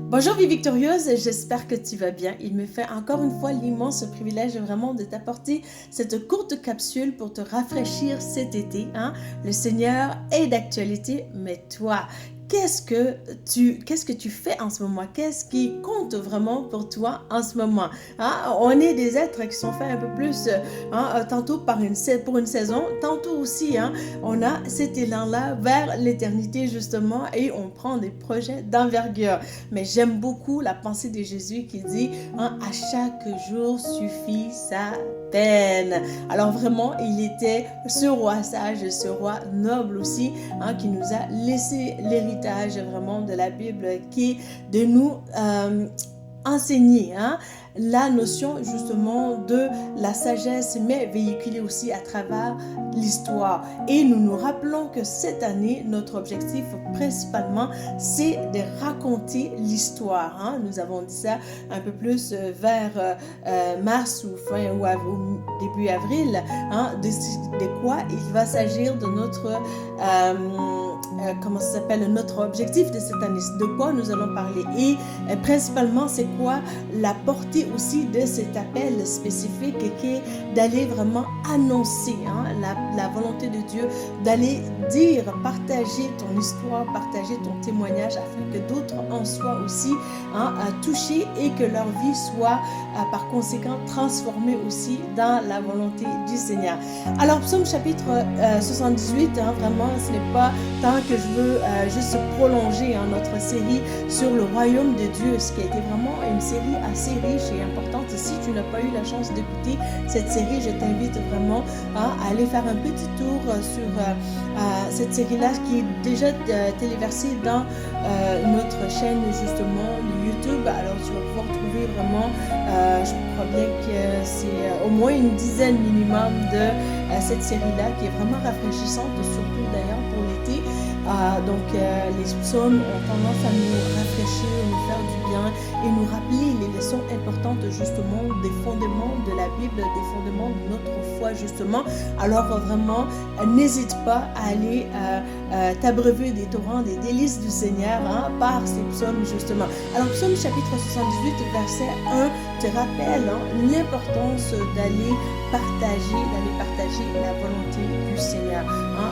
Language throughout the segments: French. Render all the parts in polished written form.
Bonjour Vie Victorieuse, j'espère que tu vas bien. Il me fait encore une fois l'immense privilège vraiment de t'apporter cette courte capsule pour te rafraîchir cet été. Le Seigneur est d'actualité, mais toi, qu'est-ce que tu fais en ce moment? Qu'est-ce qui compte vraiment pour toi en ce moment? On est des êtres qui sont faits un peu plus, tantôt pour une saison, tantôt aussi, on a cet élan-là vers l'éternité justement et on prend des projets d'envergure. Mais j'aime beaucoup la pensée de Jésus qui dit, à chaque jour suffit sa peine. Alors vraiment, il était ce roi sage, ce roi noble aussi, qui nous a laissé l'héritage vraiment de la Bible, qui est de nous enseigner la notion justement de la sagesse, mais véhiculée aussi à travers l'histoire. Et nous nous rappelons que cette année, notre objectif principalement, c'est de raconter l'histoire. Nous avons dit ça un peu plus vers mars ou début avril, de quoi il va s'agir de notre notre objectif de cette année, de quoi nous allons parler et principalement c'est quoi la portée aussi de cet appel spécifique qui est d'aller vraiment annoncer la volonté de Dieu, d'aller dire, partager ton histoire, partager ton témoignage afin que d'autres en soient aussi touchés et que leur vie soit par conséquent transformée aussi dans la volonté du Seigneur. Alors Psaume chapitre 78, vraiment ce n'est pas tant que je veux juste prolonger notre série sur le royaume de Dieu, ce qui a été vraiment une série assez riche et importante. Si tu n'as pas eu la chance d'écouter cette série, je t'invite vraiment à aller faire un petit tour sur cette série-là qui est déjà téléversée dans notre chaîne justement de YouTube. Alors tu vas pouvoir trouver vraiment, je crois bien que c'est au moins une dizaine minimum de cette série-là qui est vraiment rafraîchissante, surtout d'ailleurs pour l'été. Donc les psaumes ont tendance à nous rafraîchir, nous faire du bien et nous rappeler les leçons importantes justement des fondements de la Bible, des fondements de notre foi justement. Alors vraiment, n'hésite pas à aller t'abreuver des torrents, des délices du Seigneur par ces psaumes justement. Alors psaume chapitre 78 verset 1 te rappelle l'importance d'aller partager la volonté du Seigneur.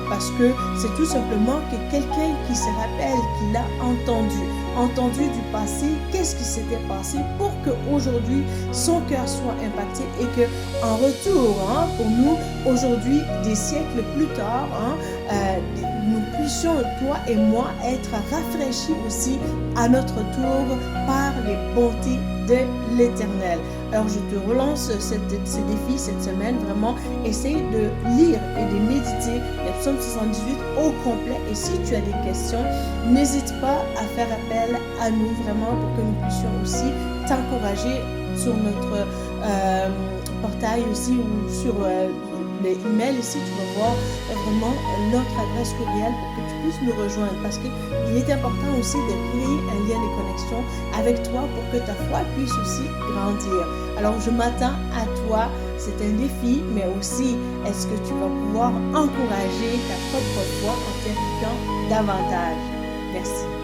Parce que c'est tout simplement que quelqu'un qui se rappelle qu'il a entendu du passé, qu'est-ce qui s'était passé pour qu'aujourd'hui son cœur soit impacté et que en retour, pour nous, aujourd'hui, des siècles plus tard, nous puissions, toi et moi, être rafraîchis aussi à notre tour par les bontés de l'Éternel. Alors je te relance ces défis cette semaine, vraiment essaye de lire et de méditer le psaume 78 au complet et si tu as des questions, n'hésite pas à faire appel à nous vraiment pour que nous puissions aussi t'encourager sur notre portail aussi ou sur les emails ici, tu vas voir vraiment notre adresse courriel pour que tu puisses nous rejoindre parce qu'il est important aussi de créer un lien de connexion avec toi pour que ta foi puisse aussi grandir. Alors je m'attends à toi, c'est un défi, mais aussi est-ce que tu vas pouvoir encourager ta propre foi en t'impliquant davantage. Merci.